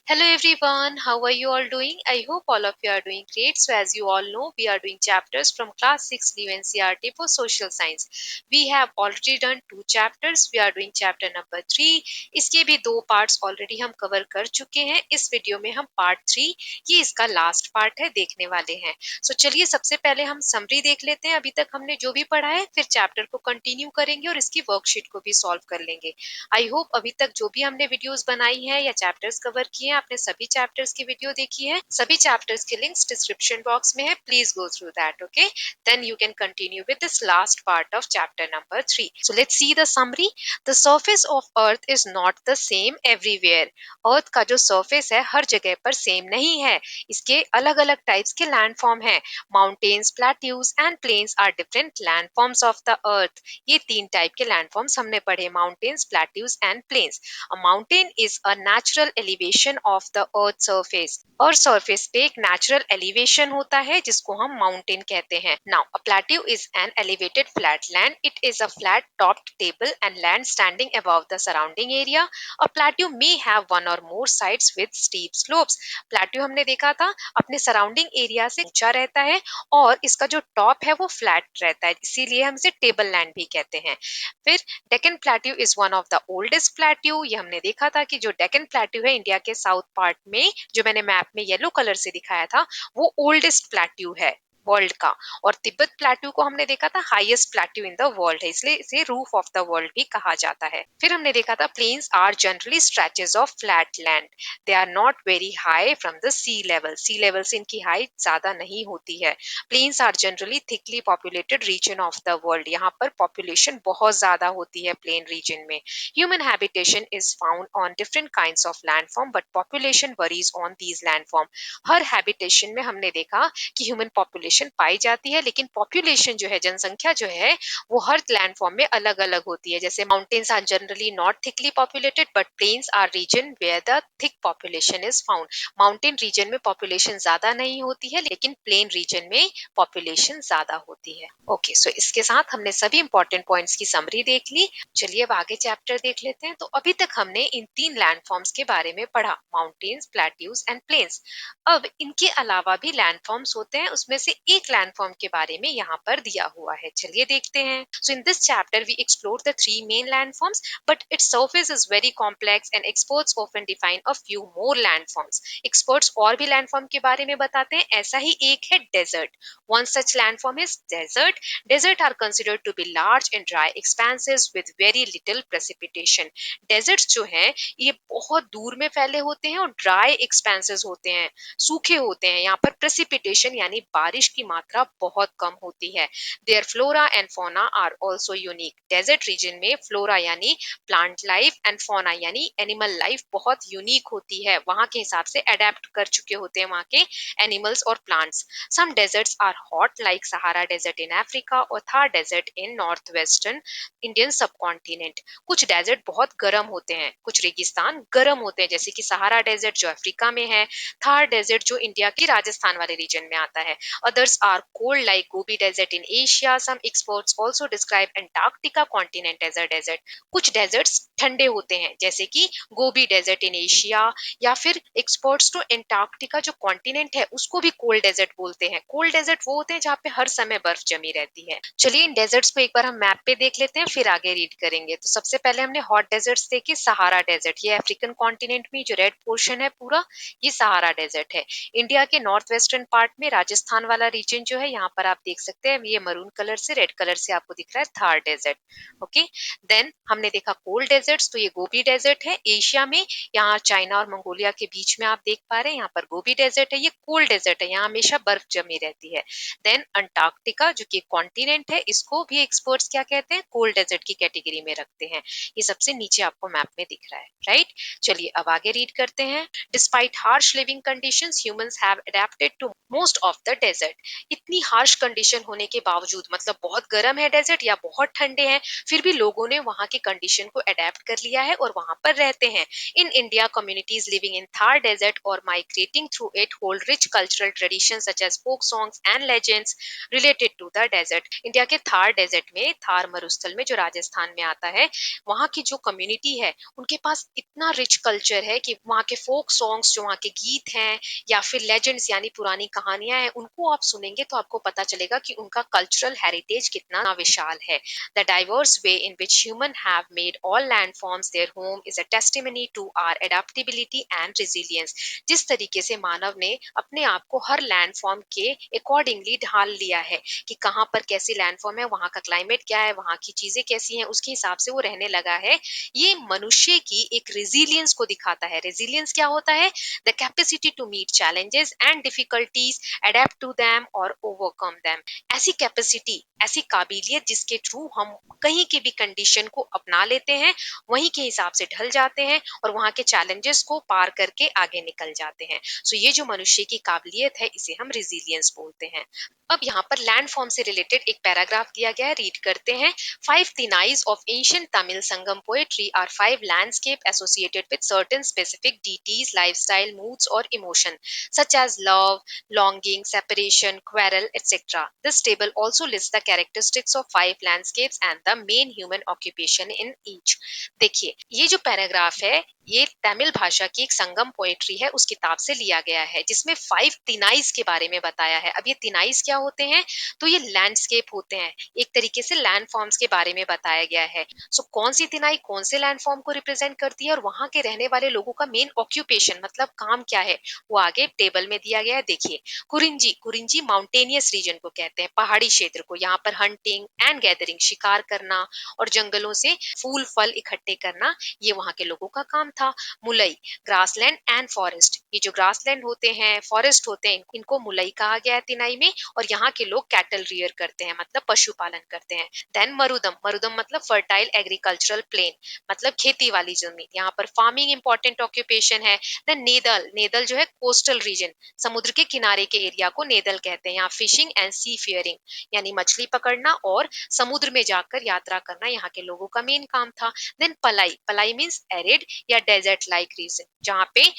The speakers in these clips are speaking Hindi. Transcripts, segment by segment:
Hello everyone, how are you all doing? I hope all of you are doing great. So as you all know, we are doing chapters from class 6 New NCERT for social science. We have already done 2 chapters. We are doing chapter number 3. इसके भी 2 parts already हम cover कर चुके हैं. इस वीडियो में हम part 3 ये इसका last part है देखने वाले हैं. So चलिए सबसे पहले हम summary देख लेते हैं. अभी तक हमने जो भी पढ़ा है फिर chapter को continue करेंगे और इसकी worksheet को भी solve कर लेंगे. आई होप अभी तक जो भी हमने वीडियोस बनाई है या चैप्टर्स कवर किए हैं आपने सभी चैप्टर्स की वीडियो देखी है. सभी चैप्टर्स के लिंक्स डिस्क्रिप्शन बॉक्स में है. Please go through that. Okay, then you can continue with this last part of chapter number 3. So let's see the summary. The surface of earth is not the same everywhere. Earth का जो सरफेस है हर जगह पर सेम नहीं है. इसके अलग अलग टाइप्स के लैंडफॉर्म है. Mountains, plateaus and plains are different landforms of the earth. ये 3 टाइप के लैंडफॉर्म्स हमने पढ़े. Mountains, plateaus and plains. A mountain is a natural elevation of the earth surface. और surface पे एक natural elevation होता है जिसको हम mountain कहते हैं. Now, a plateau is an elevated flat land. It is a flat topped table and land standing above the surrounding area. A plateau may have one or more sides with steep slopes. Plateau हमने देखा था अपने surrounding area से ऊंचा रहता है और इसका जो top है वो flat रहता है, इसीलिए हम इसे table land भी कहते हैं. फिर Deccan plateau is one of the oldest plateau. ये हमने देखा था कि जो डेक्कन प्लेट्यू है इंडिया के साउथ पार्ट में, जो मैंने मैप में येलो कलर से दिखाया था, वो ओल्डेस्ट प्लेट्यू है वर्ल्ड का. और तिब्बत प्लेट्यू को हमने देखा था highest plateau in the world है, इसलिए इसे रूफ ऑफ द वर्ल्ड भी कहा जाता है. फिर हमने देखा था plains are generally stretches of flat land. They are not very high from the sea level. Sea level से इनकी हाइट ज्यादा नहीं होती है. Plains are generally thickly populated region of the world. यहाँ पर पॉपुलेशन बहुत ज्यादा होती है प्लेन रीजन में. Human habitation is found on different kinds of landform but population varies on these landform. हर हैबिटेशन में हमने देखा कि ह्यूमन पॉपुलेशन पाई जाती है, लेकिन पॉपुलेशन जो है, जनसंख्या जो है, वो हर लैंडफॉर्म में अलग अलग होती है. जैसे mountains are generally not thickly populated but plains are region where the thick population is found. Mountain region में पॉपुलेशन ज्यादा नहीं होती है, लेकिन प्लेन रीजन में पॉपुलेशन ज्यादा होती है. ओके, सो इसके साथ हमने सभी इंपॉर्टेंट पॉइंट्स की समरी देख ली. चलिए अब आगे चैप्टर देख लेते हैं. तो अभी तक हमने इन 3 लैंडफॉर्म्स के बारे में पढ़ा, माउंटेन्स, प्लेट्यूज एंड प्लेन्स. अब इनके अलावा भी लैंडफॉर्म्स होते हैं, उसमें से एक लैंडफॉर्म के बारे में यहाँ पर दिया हुआ है. चलिए देखते हैं. So in this chapter we explore the 3 main landforms but its surface is very complex and experts often define a few more landforms. Experts और भी लैंडफॉर्म के बारे में बताते हैं. ऐसा ही एक है desert. One such landform is desert. Deserts are considered to be large and dry expanses with very little precipitation. Deserts जो हैं ये बहुत दूर में फैले होते हैं और ड्राई एक्सपेंसेस होते हैं, सूखे होते हैं. यहाँ पर precipitation यानी बारिश की मात्रा बहुत कम होती है. Their flora and fauna are also unique. Desert region में flora यानी plant life and fauna यानी animal life बहुत unique होती है. वहाँ के हिसाब से adapt कर चुके होते हैं वहाँ के animals और plants. Some deserts are hot like Sahara Desert in Africa और Thar Desert in northwestern Indian subcontinent. कुछ डेजर्ट बहुत गर्म होते हैं, कुछ रेगिस्तान गर्म होते हैं, जैसे कि सहारा डेजर्ट जो अफ्रीका में है, थार डेजर्ट जो इंडिया के राजस्थान वाले रीजन में आता है. Others are cold like Gobi Desert in Asia. Some experts also describe Antarctica continent as a desert. कुछ डेजर्ट्स ठंडे होते हैं जैसे कि गोबी डेजर्ट इन एशिया, या फिर एक्सपर्ट्स तो एंटार्क्टिका जो कॉन्टिनेंट है उसको भी कोल्ड डेजर्ट बोलते हैं. कोल्ड डेजर्ट वो होते हैं जहाँ पे हर समय बर्फ जमी रहती है. चलिए इन डेजर्ट्स को एक बार हम मैप पे देख लेते हैं, फिर आगे रीड करेंगे. तो सबसे पहले हमने हॉट डेजर्ट्स देखे. सहारा डेजर्ट ये अफ्रीकन कॉन्टिनेंट में जो रेड पोर्शन है पूरा, ये सहारा डेजर्ट है. इंडिया के नॉर्थ वेस्टर्न पार्ट में राजस्थान वाला रीजन जो है, यहाँ पर आप देख सकते हैं ये मरून कलर से रेड कलर से आपको दिख रहा है थार डेजर्ट. ओके, देन हमने देखा कोल्ड डेजर्ट्स, तो ये गोबी डेजर्ट है एशिया में. यहाँ चाइना और मंगोलिया के बीच में आप देख पा रहे हैं, यहाँ पर गोबी डेजर्ट है, ये कोल्ड डेजर्ट है, यहाँ हमेशा बर्फ जमी रहती है. देन अंटार्कटिका जो कि कॉन्टिनेंट है, इसको भी एक्सपर्ट्स क्या कहते हैं, कोल्ड डेजर्ट की कैटेगरी में रखते हैं. ये सबसे नीचे आपको मैप में दिख रहा है, राइट. चलिए अब आगे रीड करते हैं. Despite harsh living conditions humans have adapted to most of the desert. इतनी हार्श कंडीशन होने के बावजूद, मतलब बहुत गर्म है डेजर्ट या बहुत ठंडे हैं, फिर भी लोगों ने वहां के कंडीशन को अडेप्ट कर लिया है और वहां पर रहते हैं। In India, communities living in Thar Desert or migrating through it hold rich cultural traditions such as folk songs and legends related to the desert. India के थार डेजर्ट में, थार मरुस्थल में जो राजस्थान में आता है, वहाँ की जो कम्युनिटी है उनके पास इतना रिच कल्चर है कि वहाँ के फोक सॉन्ग्स, जो वहाँ के गीत हैं या फिर लेजेंड्स यानी पुरानी कहानियां हैं, उनको आप सुनेंगे तो आपको पता चलेगा कि उनका कल्चरल हेरिटेज कितना विशाल है। The diverse way in which humans have made all landforms their home is a testimony to our adaptability and resilience. जिस तरीके से मानव ने अपने आप को हर लैंडफॉर्म के अकॉर्डिंगली ढाल लिया है कि कहाँ पर कैसी लैंडफॉर्म है, वहाँ का क्लाइमेट क्या है, वहाँ की चीजें कैसी हैं, उसके हिसाब से वो रहने लगा है। ये मनुष्य की एक रेजिलियंस को दिखाता है। रेजिलियंस क्या होता है? The capacity to meet challenges and difficulties, adapt to them और ओवरकम देम। ऐसी कैपेसिटी, ऐसी काबिलियत जिसके थ्रू हम कहीं की भी कंडीशन को अपना लेते हैं, वहीं के हिसाब से ढल जाते हैं और वहां के चैलेंजेस को पार करके आगे निकल जाते हैं। सो ये जो मनुष्य की काबिलियत है, इसे हम रेजिलियंस बोलते हैं। अब यहाँ पर लैंडफॉर्म से रिलेटेड एक पैराग्राफ दिया गया है, रीड करते हैं। Five thinais of ancient Tamil Sangam poetry are five landscape associated with certain specific deities, lifestyle, moods or emotion such as love, longing, separation, quarrel, etc. This table also lists the characteristics of five landscapes and the main human occupation in each. देखिए, ये जो पैराग्राफ है, ये तमिल भाषा की एक संगम पोएट्री है, उस किताब से लिया गया है, जिसमें फाइव तिनाइज के बारे में बताया है। अब ये तिनाइज क्या होते हैं? तो ये लैंडस्केप होते हैं, एक तरीके से लैंड फॉर्म्स के बारे में बताया गया है। सो कौन सी तिनाई कौन से लैंड फॉर्म को रिप्रेजेंट करती है और वहां के रहने वाले लोगों का मेन ऑक्यूपेशन, मतलब काम क्या है, वो आगे टेबल में दिया गया है। देखिए, कुरिंजी, कुरिंजी माउंटेनियस रीजन को कहते हैं, पहाड़ी क्षेत्र को। यहाँ पर हंटिंग एंड गैदरिंग, शिकार करना और जंगलों से फूल फल इकट्ठे करना, ये वहां के लोगों का काम था। मुलई, ग्रासलैंड एंड फॉरेस्ट, ये जो ग्रासलैंड होते हैं, फॉरेस्ट होते हैं, इनको मुलई कहा गया है तिनाई में। और यहाँ के लोग कैटल रियर करते हैं, मतलब पशुपालन करते हैं। देन मरुदम, मरुदम मतलब फर्टाइल एग्रीकल्चरल प्लेन, मतलब खेती वाली जमीन, यहाँ पर फार्मिंग इंपॉर्टेंट ऑक्यूपेशन है। देन नेदल, नेदल जो है कोस्टल रीजन, समुद्र के किनारे के एरिया को नेदल कहते हैं। यहाँ फिशिंग एंड सी फेयरिंग, यानी मछली पकड़ना और समुद्र में जाकर यात्रा करना, यहाँ के लोगों का मेन काम था। देन पलाई, पलाई मीन्स एरिड या डेजर्ट लाइक रीजन, जहाँ पे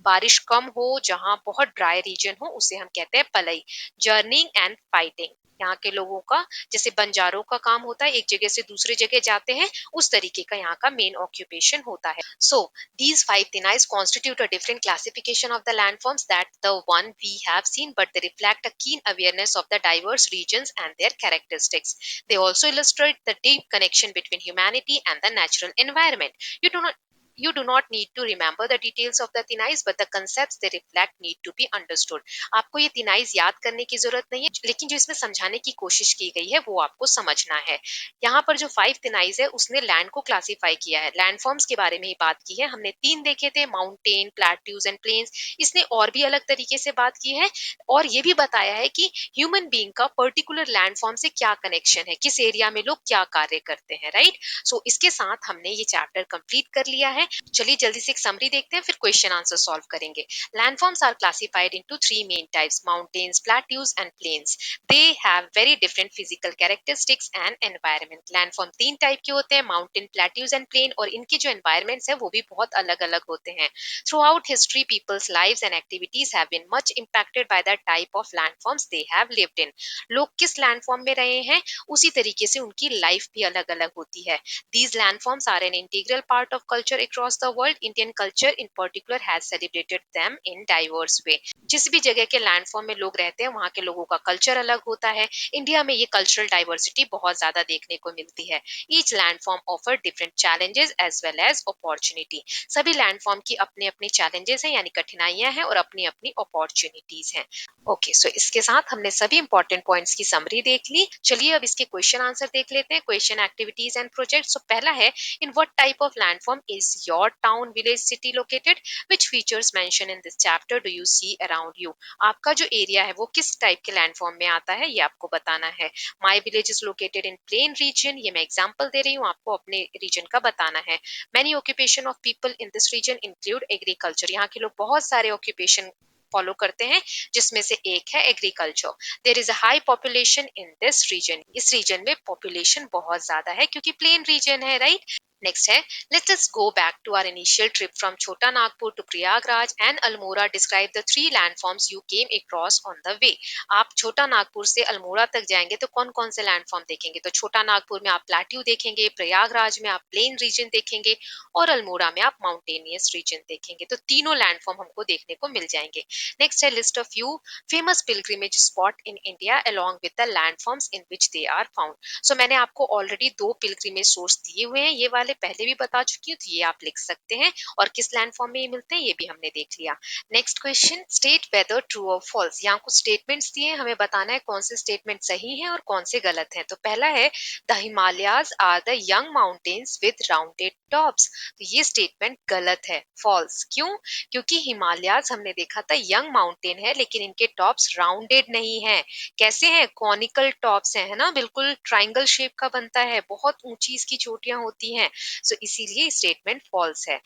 बारिश कम हो, जहाँ बहुत ड्राई रीजन हो, उसे हम कहते हैं पलई। जर्निंग एंड फाइटिंग, यहाँ के लोगों का जैसे बंजारों का काम होता है, एक जगह से दूसरे जगह जाते हैं, उस तरीके का यहाँ का मेन ऑक्यूपेशन होता है। सो these five thinais constitute a different classification of the landforms that the one we have seen, but they reflect a keen awareness of the diverse regions and their characteristics. They also illustrate the deep connection between humanity and the natural environment. You do not need to remember the details of the tinais, but the concepts they reflect need to be understood. आपको ये तिनाइज याद करने की जरूरत नहीं है, लेकिन जो इसमें समझाने की कोशिश की गई है वो आपको समझना है। यहाँ पर जो फाइव तिनाइज है, उसने लैंड को क्लासिफाई किया है। लैंड फॉर्म्स के बारे में ही बात की है हमने, तीन देखे थे, माउंटेन, प्लेट्यूज एंड प्लेन्स। इसने और भी अलग तरीके से बात की है और ये भी बताया है कि ह्यूमन बीइंग का पर्टिकुलर लैंड फॉर्म से क्या कनेक्शन है, किस एरिया में लोग क्या कार्य करते हैं, राइट। सो इसके साथ हमने ये चैप्टर कंप्लीट कर लिया है। चलिए जल्दी से एक समरी देखते हैं, फिर क्वेश्चन आंसर सॉल्व करेंगे। Landforms are classified into three main types: mountains, plateaus and plains. They have very different physical characteristics and environment. Landform तीन टाइप के होते हैं, mountain, plateaus and plain, और इनके जो environments है वो भी बहुत अलग अलग होते हैं। Throughout history, people's lives and activities have been much impacted by the type of landforms they have lived in. लोग किस landform में रहे हैं, उसी तरीके से उनकी लाइफ भी अलग अलग होती है। These landforms are an integral part of culture across the world. Indian culture in particular has celebrated them in diverse way. जिस भी जगह के लैंडफॉर्म में लोग रहते हैं, वहाँ के लोगों का कल्चर अलग होता है। इंडिया में ये कल्चरल डाइवर्सिटी बहुत ज्यादा देखने को मिलती है। Each landform offer different challenges as well as opportunity. सभी लैंडफॉर्म की अपने अपने चैलेंजेस हैं, यानी कठिनाइयां हैं, और अपनी अपनी अपॉर्चुनिटीज हैं। ओके, सो इसके साथ हमने सभी इंपॉर्टेंट पॉइंट्स की समरी देख ली। चलिए अब इसके क्वेश्चन आंसर देख लेते हैं, क्वेश्चन, एक्टिविटीज एंड प्रोजेक्ट। सो पहला है, in what type of landform is your town, village, city located? Which features mentioned in this chapter do you see around you? आपका जो एरिया है वो किस टाइप के लैंडफॉर्म में आता है, ये आपको बताना है। My village is located in plain region, ये मैं एग्जांपल दे रही हूँ, आपको अपने रीजन का बताना है। Many occupation of people in this region include agriculture, यहाँ के लोग बहुत सारे ऑक्यूपेशन फॉलो करते हैं, जिसमें से एक है agriculture. There is a high population in this region. इस रीजन में पॉपुलेशन बहुत ज्यादा है क्योंकि प्लेन रीजन है, राइट। नेक्स्ट है, let us go back to our initial trip from Chota Nagpur to Prayagraj and Almora. Describe the three landforms you came across on the way. आप छोटा नागपुर से अल्मोड़ा तक जाएंगे तो कौन कौन से लैंडफॉर्म देखेंगे? तो छोटा नागपुर में आप प्लेट्यू देखेंगे, प्रयागराज में आप प्लेन रीजन देखेंगे और अल्मोड़ा में आप माउंटेनियस रीजन देखेंगे। तो तीनों लैंडफॉर्म हमको देखने को मिल जाएंगे। नेक्स्ट है, list of you famous pilgrimage spot in India along with the landforms in which they are found. So मैंने आपको ऑलरेडी दो पिलग्रिमेज सोर्स दिए हुए हैं, ये वाले पहले भी बता चुकी हूँ, तो ये आप लिख सकते हैं। और किस लैंडफॉर्म में ये मिलते हैं ये भी हमने देख लिया। Next question, state whether true और फॉल्स। यहाँ कुछ स्टेटमेंट्स दिए हैं, हमें बताना है कौन से स्टेटमेंट सही है और कौन से गलत है। तो पहला है, the Himalayas are the young mountains with rounded tops. तो ये स्टेटमेंट गलत है, फॉल्स। क्यों? क्योंकि हिमालयाज हमने देखा था यंग माउंटेन है, लेकिन इनके टॉप्स राउंडेड नहीं है। कैसे हैं? कॉनिकल टॉप्स है ना, बिल्कुल ट्राइंगल शेप का बनता है, बहुत ऊंची इसकी चोटियां होती हैं। सो इसीलिए स्टेटमेंट फॉल्स है।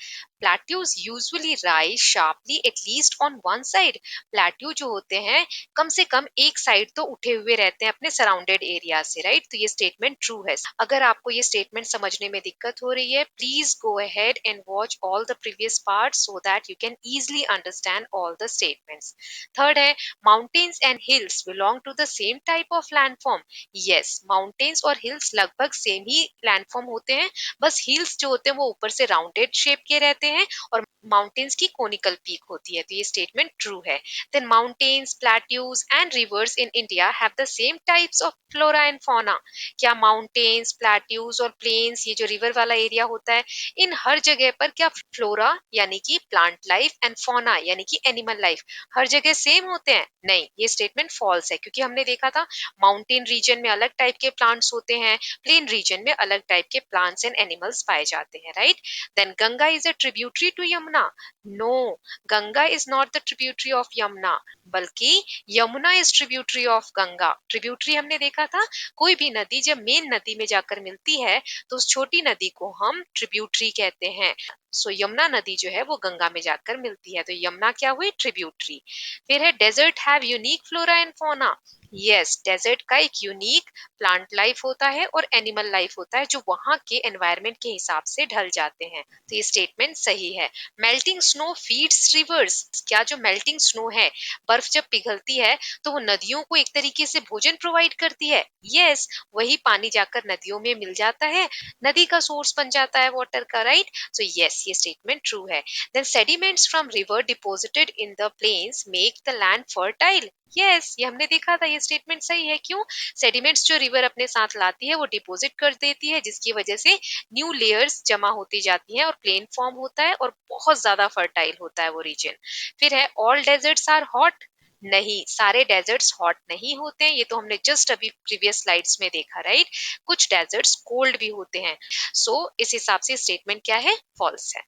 Plateaus usually rise sharply at least on one side. Plateau जो होते हैं कम से कम एक साइड तो उठे हुए रहते हैं अपने सराउंडेड एरिया से, राइट। तो ये स्टेटमेंट ट्रू है। अगर आपको ये स्टेटमेंट समझने में दिक्कत हो रही है, please go ahead and watch all the previous part so that you can easily understand all the statements. Third है, mountains and hills belong to the same type of landform. Yes, mountains और हिल्स लगभग सेम ही लैंडफॉर्म होते हैं, बस हिल्स जो होते हैं वो ऊपर से राउंडेड शेप के रहते हैं और माउंटेन्स की कोनिकल पीक होती है। तो ये स्टेटमेंट ट्रू है। Then mountains, plateaus and rivers in India have the same types of flora and fauna. क्या माउंटेन्स, प्लेट्यूज और प्लेन्स, ये जो रिवर वाला एरिया होता है, इन हर जगह पर क्या फ्लोरा यानी कि प्लांट लाइफ एंड फौना यानी कि एनिमल लाइफ हर जगह सेम होते हैं? नहीं, ये स्टेटमेंट फॉल्स है, क्योंकि हमने देखा था माउंटेन रीजन में अलग टाइप के प्लांट्स होते हैं, प्लेन रीजन में अलग टाइप के प्लांट्स एंड एनिमल्स पाए जाते हैं, right. Then Ganga is a tributary to Yamuna. No, Ganga is not the tributary of Yamuna, बल्कि Yamuna is tributary of Ganga. Tributary हमने देखा था, कोई भी नदी जब मेन नदी में जाकर मिलती है तो उस छोटी नदी को हम ट्रिब्यूटरी कहते हैं। सो यमुना नदी जो है वो गंगा में जाकर मिलती है, तो यमुना क्या हुई? ट्रिब्यूटरी। फिर है, desert have unique flora and fauna. Yes, desert का एक यूनिक प्लांट लाइफ होता है और एनिमल लाइफ होता है, जो वहां के एनवायरमेंट के हिसाब से ढल जाते हैं। तो ये स्टेटमेंट सही है। Melting snow feeds reverse. क्या जो मेल्टिंग स्नो है, बर्फ जब पिघलती है तो वो नदियों को एक तरीके से भोजन प्रोवाइड करती है? यस, वही पानी जाकर नदियों में मिल जाता है, नदी का सोर्स बन जाता है वाटर का, राइट। सो यस, ये स्टेटमेंट ट्रू है। Then sediments from river deposited in the plains make the land fertile. Yes, ये हमने देखा था, ये स्टेटमेंट सही है। क्यों? सेडिमेंट्स जो रिवर अपने साथ लाती है वो डिपॉजिट कर देती है, जिसकी वजह से न्यू लेयर्स जमा होती जाती हैं और प्लेन फॉर्म होता है और बहुत ज्यादा फर्टाइल होता है वो रीजन। फिर है, ऑल डेजर्ट्स आर हॉट। नहीं, सारे डेजर्ट्स हॉट नहीं होते हैं, ये तो हमने जस्ट अभी प्रीवियस स्लाइड्स में देखा, राइट। कुछ डेजर्ट्स कोल्ड भी होते हैं। सो इस हिसाब से स्टेटमेंट क्या है? फॉल्स है।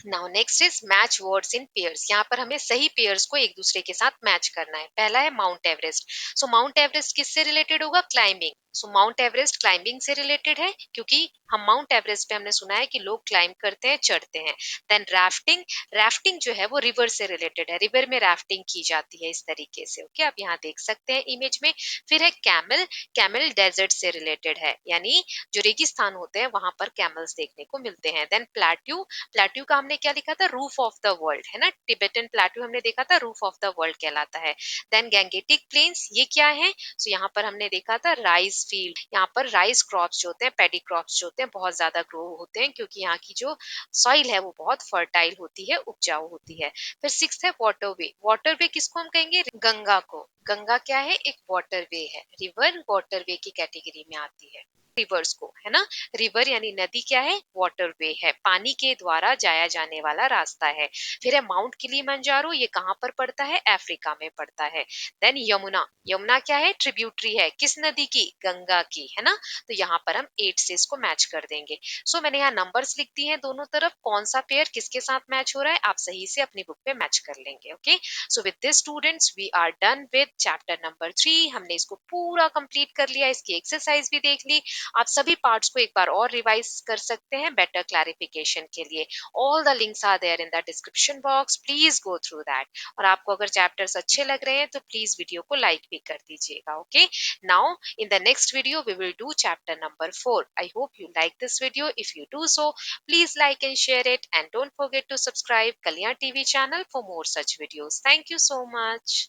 Now next is match words in pairs. यहाँ पर हमें सही पेयर्स को एक दूसरे के साथ मैच करना है। पहला है माउंट एवरेस्ट। सो माउंट एवरेस्ट किससे रिलेटेड होगा? क्लाइंबिंग। सो माउंट एवरेस्ट क्लाइंबिंग से रिलेटेड है, क्योंकि हम माउंट एवरेस्ट पे हमने सुना है कि लोग क्लाइंब करते हैं, चढ़ते हैं। देन राफ्टिंग, राफ्टिंग जो है वो रिवर से रिलेटेड है, रिवर में राफ्टिंग की जाती है इस तरीके से। ओके, आप यहाँ देख सकते हैं इमेज में। फिर है कैमल, कैमल डेजर्ट से रिलेटेड है, यानी जो रेगिस्तान होते हैं वहां पर कैमल्स देखने को मिलते हैं। देन प्लेट्यू, प्लेट्यू का हमने क्या लिखा था? रूफ ऑफ द वर्ल्ड, है ना। टिबेटन प्लेट्यू हमने देखा था रूफ ऑफ द वर्ल्ड कहलाता है। देन गैंगेटिक प्लेन्स, ये क्या है? सो यहाँ पर हमने देखा था राइस फील्ड। यहाँ पर राइस क्रॉप्स जो होते हैं, पैडी क्रॉप्स जो होते हैं, बहुत ज्यादा ग्रो होते हैं, क्योंकि यहाँ की जो सॉइल है वो बहुत फर्टाइल होती है, उपजाऊ होती है। फिर सिक्स्थ है वाटरवे। वाटरवे किसको हम कहेंगे? गंगा को। गंगा क्या है? एक वाटरवे है, रिवर वाटरवे की कैटेगरी में आती है रिवर्स को, है ना। रिवर यानी नदी क्या है? वाटरवे है, पानी के द्वारा जाया जाने वाला रास्ता है। फिर है माउंट किलिमंजारो, ये कहाँ पर पड़ता है? अफ्रीका में पड़ता है। देन यमुना, यमुना क्या है? ट्रिब्यूटरी है, किस नदी की? गंगा की, है ना। तो यहाँ पर हम 8 से इसको मैच कर देंगे। सो मैंने यहाँ नंबर्स लिख दिए हैं दोनों तरफ, कौन सा पेयर किसके साथ मैच हो रहा है आप सही से अपनी बुक पे मैच कर लेंगे। Okay, so with this students we are done with chapter number 3। हमने इसको पूरा कंप्लीट कर लिया, इसकी एक्सरसाइज भी देख ली। आप सभी पार्ट्स को एक बार और रिवाइज कर सकते हैं बेटर क्लैरिफिकेशन के लिए। All the links are there in the description box, please go through that. और आपको अगर चैप्टर्स अच्छे लग रहे हैं तो प्लीज वीडियो को लाइक भी कर दीजिएगा। Okay, now in the next video we will do chapter number 4. I hope you like this video. If you do so, please like and share it, and don't forget to subscribe Kalyan TV channel for more such videos. Thank you so much.